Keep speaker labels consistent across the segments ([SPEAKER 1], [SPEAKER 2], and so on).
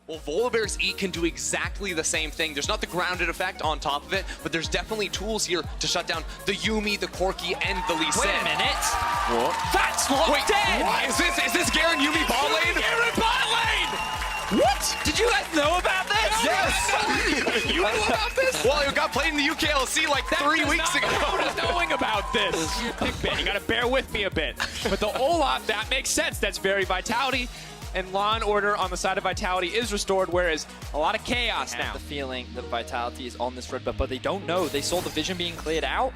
[SPEAKER 1] Well, Volibear's E can do exactly the same thing. There's not the grounded effect on top of it, but there's definitely tools here to shut down the Yuumi, the Corki, and the Lee Sin.
[SPEAKER 2] Wait a minute.
[SPEAKER 1] What?
[SPEAKER 2] That's locked in!
[SPEAKER 1] What? Is this Garen Yuumi bot lane?
[SPEAKER 2] Garen bot lane! What? Did you guys know about this?
[SPEAKER 1] Yes! You knew about this? Well, it got played in the UKLC like 3 weeks ago.
[SPEAKER 2] Knowing about this. Big bit. You gotta bear with me a bit. But the Olaf, that makes sense. That's very Vitality. And law and order on the side of Vitality is restored, whereas a lot of chaos now.
[SPEAKER 3] I have the feeling that Vitality is on this red buff, but they don't know. They saw the vision being cleared out.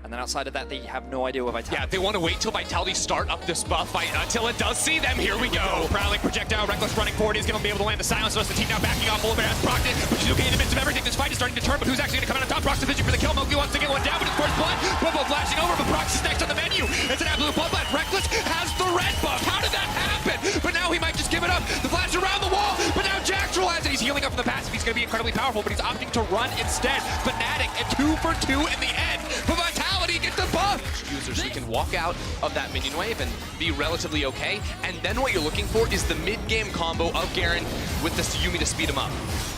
[SPEAKER 3] And then outside of that, they have no idea what Vitality.
[SPEAKER 1] Yeah, they want to wait till Vitality start up this buff fight until it does see them. Here we go.
[SPEAKER 2] Prowling projectile, Rekkles running forward. He's going to be able to land the silence. So the team now backing off. Volibear has procced it, which is okay in the midst of everything. This fight is starting to turn, but who's actually going to come out on top? Prox is fishing for the kill. Mowgli wants to get one down, but it's first blood. Bubbo flashing over, but Prox is next on the menu. It's an absolute bloodbath. Rekkles has the red buff. How did that happen? But now he might just give it up. The flash around the wall, but now Jack Troll has it. He's healing up from the passive. He's going to be incredibly powerful, but he's opting to run instead. Fnatic at 2 for 2 in the end. But Vitality gets the buff.
[SPEAKER 1] Users who can walk out of that minion wave and be relatively okay. And then what you're looking for is the mid-game combo of Garen with this Yuumi to speed him up.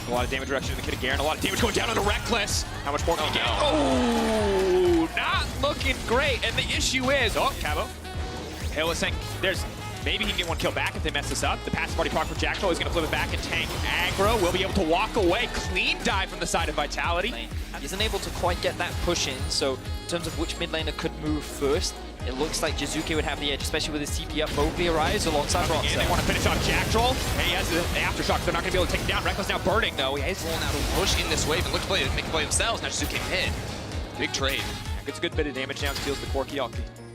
[SPEAKER 2] A lot of damage reduction to the kid of Garen. A lot of damage going down on a Rekkles. How much more can he get?
[SPEAKER 1] No.
[SPEAKER 2] Oh, not looking great. And the issue is, oh, Cabo. Hale was saying there's maybe he can get one kill back if they mess this up. The passive party proc for Jack Troll is going to flip it back and tank aggro. Will be able to walk away. Clean dive from the side of Vitality.
[SPEAKER 3] He isn't able to quite get that push in, so in terms of which mid laner could move first, it looks like Jizuke would have the edge, especially with his TP up. Mowgli arrives alongside Roxa.
[SPEAKER 2] They want to finish off Jack Troll. And he has the aftershocks. They're not going to be able to take him down. Rekkles now burning, though. He has
[SPEAKER 1] Rolling out a push in this wave and look to make a play themselves. Now Jizuke hit. Big trade.
[SPEAKER 2] Gets a good bit of damage down, steals the Corki.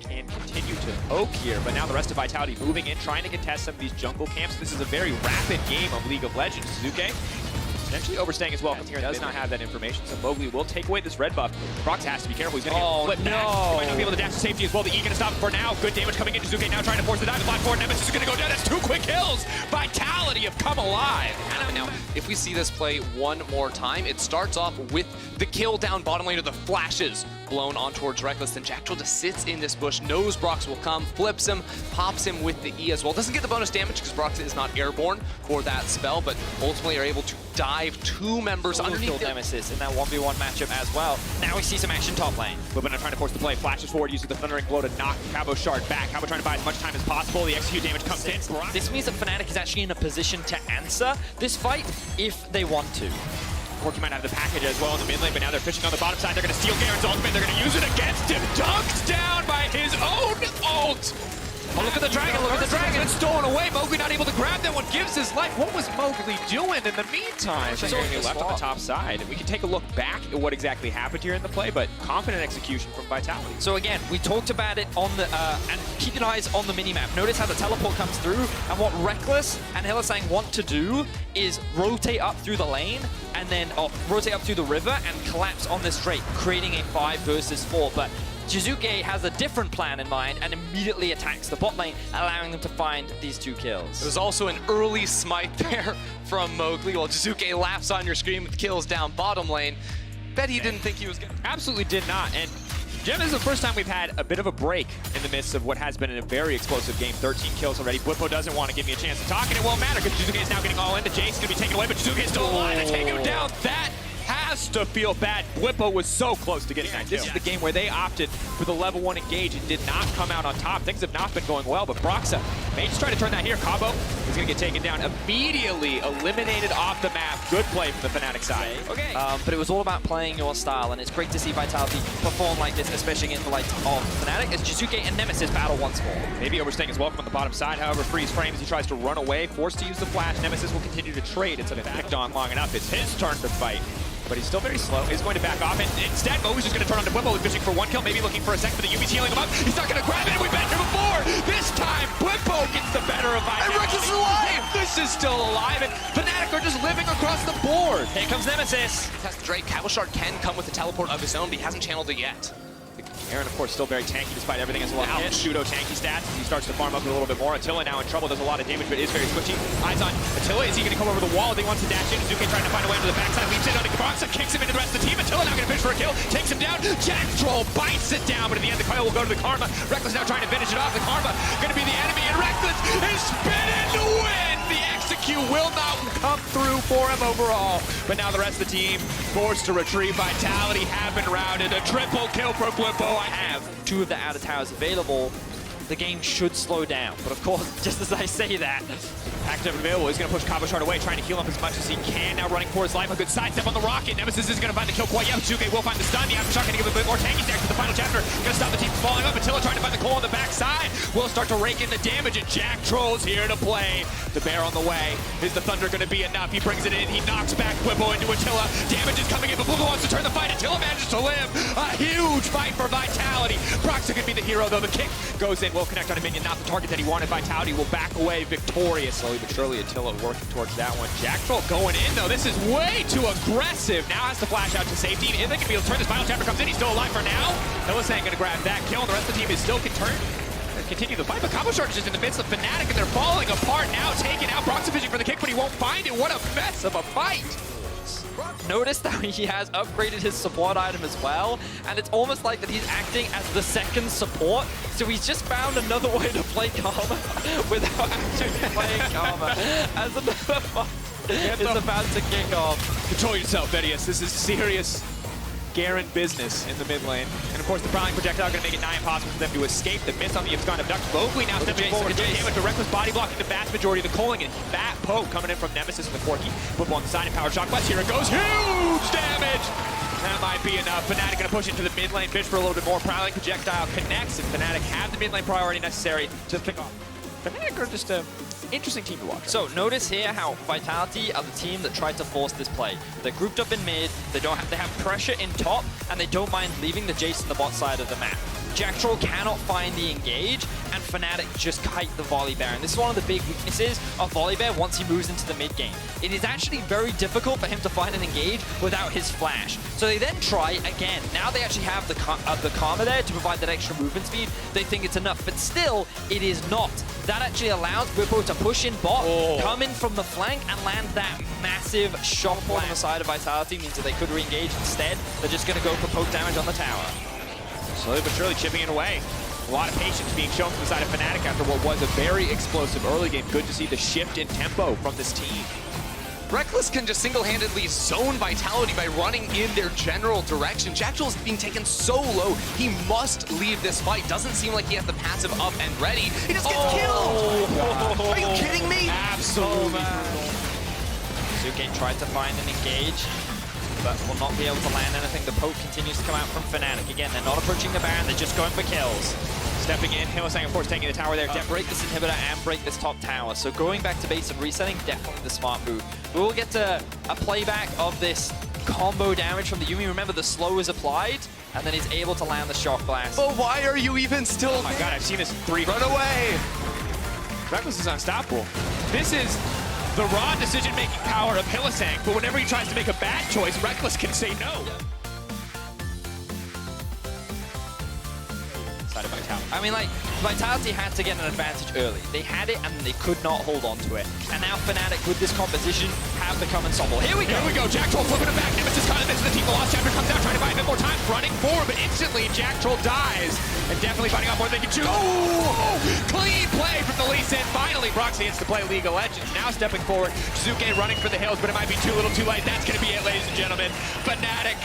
[SPEAKER 2] Can continue to poke here, but now the rest of Vitality moving in, trying to contest some of these jungle camps. This is a very rapid game of League of Legends. Jizuke potentially overstaying as well. He does not have that information, so Mowgli will take away this red buff. Prox has to be careful. He's going to get flipped back. He might not be able to dash to safety as well. The E going to stop him for now. Good damage coming in. Jizuke now trying to force the dive. The flash forward. Nemesis is going to go down. That's 2 quick kills. Vitality have come alive.
[SPEAKER 1] Now, if we see this play one more time, it starts off with the kill down bottom lane of the flashes blown on towards Rekkles. Then Jack Troll just sits in this bush, knows Brox will come, flips him, pops him with the E as well. Doesn't get the bonus damage because Brox is not airborne for that spell, but ultimately are able to dive 2 members underneath
[SPEAKER 3] Nemesis in that 1v1 matchup as well. Now we see some action top lane.
[SPEAKER 2] But now trying to force the play, flashes forward using the Thundering Blow to knock Cabo Shard back. Cabo trying to buy as much time as possible. The execute damage comes in.
[SPEAKER 3] This means that Fnatic is actually in a position to answer this fight if they want to.
[SPEAKER 2] Corki might have the package as well in the mid lane, but now they're fishing on the bottom side. They're going to steal Garen's ultimate. They're going to use it against him. Dunked down by his own ult. Oh, look at the dragon, look at the dragon. It's stolen away. Mowgli not able to grab that one, gives his life. What was Mowgli doing in the meantime? So he left on the top side. And we can take a look back at what exactly happened here in the play, but confident execution from Vitality.
[SPEAKER 3] So again, we talked about it on the, and keep your eyes on the minimap. Notice how the teleport comes through, and what Rekkles and Hylissang want to do is rotate up through the lane, and then rotate up through the river and collapse on this Drake, creating a 5 versus 4. But Jizuke has a different plan in mind and immediately attacks the bot lane, allowing them to find these 2 kills.
[SPEAKER 1] There's also an early smite there from Mowgli, while Jizuke laughs on your screen with kills down bottom lane. Bet he didn't think he was going to.
[SPEAKER 2] Absolutely did not. And Jim, this is the first time we've had a bit of a break in the midst of what has been a very explosive game. 13 kills already. Blippo doesn't want to give me a chance to talk, and it won't matter because Jizuke is now getting all into. Jace is going to be taken away, but Jizuke is still alive. They take him down. That has to feel bad. Blippo was so close to getting that kill. This is the game where they opted for the level 1 engage and did not come out on top. Things have not been going well, but Broxa may just try to turn that here. Cabo is going to get taken down. Immediately eliminated off the map. Good play from the Fnatic side.
[SPEAKER 3] Okay. But it was all about playing your style, and it's great to see Vitality perform like this, especially against the likes of Fnatic, as Jizuke and Nemesis battle once more.
[SPEAKER 2] Maybe overstaying is welcome on the bottom side. However, freeze frames. He tries to run away, forced to use the flash. Nemesis will continue to trade. It's backed on long enough. It's his turn to fight. But he's still very slow. He's going to back off, and instead, Mo's just going to turn on to Blippo, fishing for 1 kill, maybe looking for a second, but the Yumi's healing him up. He's not going to grab it, and we've been here before! This time, Blippo gets the better of Vitality.
[SPEAKER 1] And Rekkles is alive!
[SPEAKER 2] This is still alive, and Fnatic are just living across the board.
[SPEAKER 3] Here comes Nemesis.
[SPEAKER 1] Test the Drake. Cabo Shard can come with a teleport of his own, but he hasn't channeled it yet.
[SPEAKER 2] Aaron, of course, still very tanky despite everything as well. Pseudo tanky stats. He starts to farm up a little bit more. Attila now in trouble, does a lot of damage, but is very switchy. Eyes on Attila. Is he going to come over the wall? He wants to dash in. Zuke trying to find a way to the backside. Leaps in on the Broxa, kicks him into the rest of the team. Attila now going to fish for a kill. Takes him down. Jack Troll bites it down, but in the end, the coil will go to the Karma. Rekkles now trying to finish it off. The Karma going to be the enemy, and Rekkles is spinning to win the execution. IQ will not come through for him overall. But now the rest of the team forced to retrieve. Vitality have been routed. A triple kill for Blippo. I have
[SPEAKER 3] two of the outer towers available, the game should slow down. But of course, just as I say that,
[SPEAKER 2] package up available. He's going to push Cabo Shard away, trying to heal up as much as he can. Now running for his life. A good sidestep on the rocket. Nemesis is going to find the kill quite yet. Tsuke will find the stun. The aftershock going to give a bit more tanky stacks to the final chapter. Going to stop the team from falling up. Attila trying to find the core on the backside. Will start to rake in the damage, and Jack Troll's here to play. The bear on the way. Is the thunder going to be enough? He brings it in. He knocks back Blippo into Attila. Damage is coming in, but Blippo wants to turn the fight. Attila manages to live. A huge fight for Vitality. Proxa could be the hero, though. The kick goes in. Will connect on a minion. Not the target that he wanted. Vitality will back away victorious. Slowly but surely, Attila working towards that one. Jack Troll going in, though. This is way too aggressive. Now has to flash out to safety. If they can be able to turn this final chapter comes in, he's still alive for now. LEC going to grab that kill, and the rest of the team is still continue the fight. But Cabo Shard is just in the midst of Fnatic, and they're falling apart now. Taken out. Proxa fishing for the kick, but he won't find it. What a mess of a fight.
[SPEAKER 3] notice that he has upgraded his support item as well, and it's almost like that he's acting as the second support, so he's just found another way to play Karma without actually playing Karma. As another fight is about to kick off.
[SPEAKER 2] Control yourself, Vedius. This is serious Garen business in the mid lane. And of course, the Prowling projectile going to make it nigh impossible for them to escape. The miss on the Abscond Abduct. Mowgli now stepping forward. Good damage, but Rekkles body blocking the vast majority of the culling. And Fat Poke coming in from Nemesis and the Corki. Flip on the side and Power Shock West. Here it goes. Huge damage! That might be enough. Fnatic going to push into the mid lane. Fish for a little bit more. Prowling projectile connects, and Fnatic have the mid lane priority necessary to pick off. Fnatic are just a interesting team to watch.
[SPEAKER 3] So notice here how Vitality are the team that tried to force this play. They're grouped up in mid, they have pressure in top, and they don't mind leaving the Jace on the bot side of the map. Jack Troll cannot find the engage, and Fnatic just kite the Volley Bear. And this is one of the big weaknesses of Volley Bear once he moves into the mid game. It is actually very difficult for him to find an engage without his flash. So they then try again. Now they actually have the Karma there to provide that extra movement speed. They think it's enough, but still, it is not. That actually allows Bwipo to push in bot, come in from the flank, and land that massive shock on the side of Vitality. Means that they could re-engage instead. They're just going to go for poke damage on the tower.
[SPEAKER 2] Slowly but surely chipping it away. A lot of patience being shown from the side of Fnatic after what was a very explosive early game. Good to see the shift in tempo from this team.
[SPEAKER 1] Rekkles can just single-handedly zone Vitality by running in their general direction. Jack Troll is being taken so low, he must leave this fight. Doesn't seem like he has the passive up and ready. He just gets killed! Are you kidding me?
[SPEAKER 2] Absolutely.
[SPEAKER 3] Suke tried to find an engage, but will not be able to land anything. The poke continues to come out from Fnatic. Again, they're not approaching the Baron, they're just going for kills.
[SPEAKER 2] Stepping in, Hillsang, of course, taking the tower there.
[SPEAKER 3] Break this inhibitor and break this top tower. So going back to base and resetting, definitely the smart move. We will get to a playback of this combo damage from the Yuumi. Remember, the slow is applied, and then he's able to land the shock blast.
[SPEAKER 1] But why are you even still
[SPEAKER 2] Oh my god, I've seen this 3.
[SPEAKER 1] Run away!
[SPEAKER 2] Rekkles is unstoppable. This is the raw decision-making power of Hillsang, but whenever he tries to make a bad choice, Rekkles can say no. Side of Vitality.
[SPEAKER 3] I mean, like, Vitality had to get an advantage early. They had it, and they could not hold on to it. And now Fnatic, with this composition, have become unstoppable. Here we go!
[SPEAKER 2] Here we go, Jack Troll flipping it back. Nemesis caught in the midst of the team. The Lost Chapter comes out, trying to buy a bit more time. Running forward, but instantly Jack Troll dies. And definitely fighting off more than they can chew. Oh! Clean play from the Lee Sin. Finally, Proxy gets to play League of Legends. Now stepping forward. Shizuke running for the hills, but it might be too little too late. That's going to be it, ladies and gentlemen. Fnatic,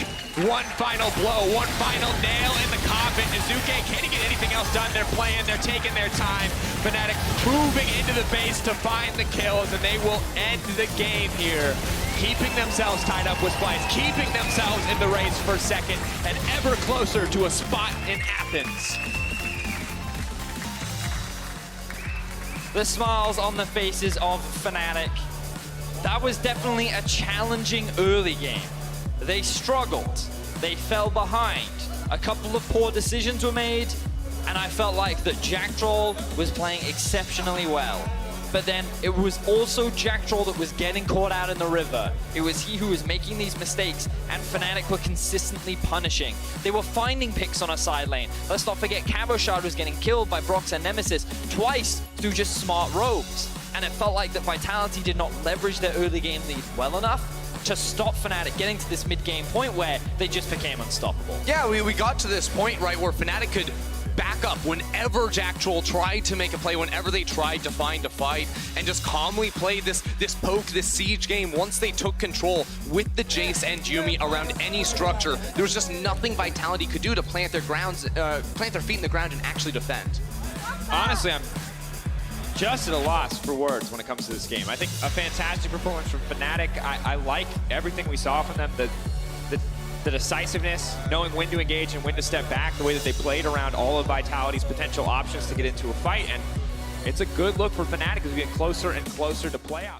[SPEAKER 2] one final blow, one final nail in the coffin. Shizuke can't get anything else done. They're playing, they're taking their time. Fnatic moving into the base to find the kills, and they will end the game here. Keeping themselves tied up with Splice, keeping themselves in the race for second, and ever closer to a spot in Athens.
[SPEAKER 3] The smiles on the faces of Fnatic. That was definitely a challenging early game. They struggled. They fell behind. A couple of poor decisions were made, and I felt like that Jack Troll was playing exceptionally well. But then it was also Jack Troll that was getting caught out in the river. It was he who was making these mistakes, and Fnatic were consistently punishing. They were finding picks on a side lane. Let's not forget Cabo Shard was getting killed by Brox and Nemesis twice through just smart rogues. And it felt like that Vitality did not leverage their early game lead well enough to stop Fnatic getting to this mid-game point where they just became unstoppable.
[SPEAKER 1] Yeah, we got to this point, right, where Fnatic could back up whenever Jack Troll tried to make a play, whenever they tried to find a fight, and just calmly played this poke, this siege game. Once they took control with the Jace and Yuumi around any structure, there was just nothing Vitality could do to plant their feet in the ground and actually defend.
[SPEAKER 2] Honestly, I'm just at a loss for words when it comes to this game. I think a fantastic performance from Fnatic. I like everything we saw from them. The decisiveness, knowing when to engage and when to step back, the way that they played around all of Vitality's potential options to get into a fight. And it's a good look for Fnatic as we get closer and closer to playoffs.